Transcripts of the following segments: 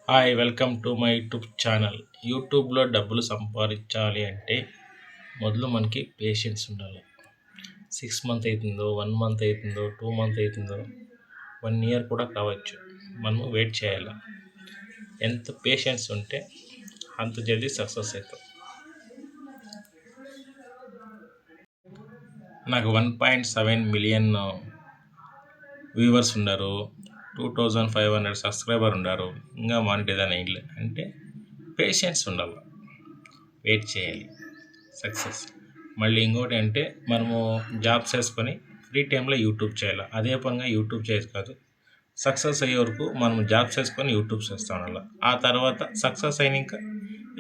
Hi welcome to my YouTube channel. యూట్యూబ్లో డబ్బులు సంపాదించాలి అంటే మొదలు మనకి పేషెన్స్ ఉండాలి. 6 మంత్ అవుతుందో 1 మంత్ అవుతుందో 2 మంత్ అవుతుందో 1 ఇయర్ కూడా కావచ్చు. మనము వెయిట్ చేయాలి. ఎంత పేషెన్స్ ఉంటే అంత జల్దీ సక్సెస్ అవుతాం. నాకు 1.7 మిలియన్ వ్యూవర్స్ ఉన్నారు, 2500 సబ్స్క్రైబర్ ఉన్నారు, ఇంకా మానిటైజేషన్ అయ్యలే అంటే పేషెన్స్ ఉండాలి, వెయిట్ చేయాలి సక్సెస్. మళ్ళీ ఇంకోటి అంటే మనము జాబ్ చేసుకొని ఫ్రీ టైంలో యూట్యూబ్ చేయాలి. అదే పనిగా యూట్యూబ్ చేసి కాదు, సక్సెస్ అయ్యే వరకు మనం జాబ్ చేసుకొని యూట్యూబ్ చేస్తూ ఉండాలి. ఆ తర్వాత సక్సెస్ అయినాక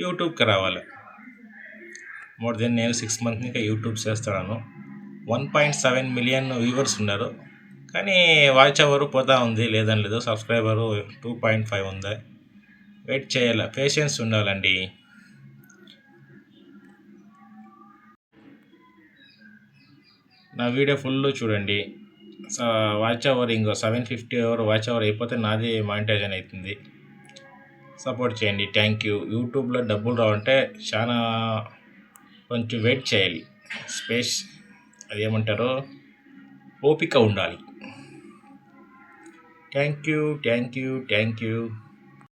యూట్యూబ్కి రావాలి. మోర్ దెన్ నేను 6 మంత్ ఇంకా యూట్యూబ్ చేస్తున్నాను. 1.7 మిలియన్ వ్యూవర్స్ ఉన్నారు, కానీ వాచ్ అవర్ పోతా ఉంది, లేదని లేదు. సబ్స్క్రైబరు 2.5 ఉంది. వెయిట్ చేయాలి, పేషెన్స్ ఉండాలండి. నా వీడియో ఫుల్ చూడండి. వాచ్ అవర్ ఇంకో 750 వాచ్ అవర్ అయిపోతే నాది మానిటైజేషన్ అవుతుంది. సపోర్ట్ చేయండి. Thank you. యూట్యూబ్లో డబ్బులు రావాలంటే చాలా కొంచెం వెయిట్ చేయాలి. స్పేస్ అదేమంటారు, ఓపిక ఉండాలి. Thank you.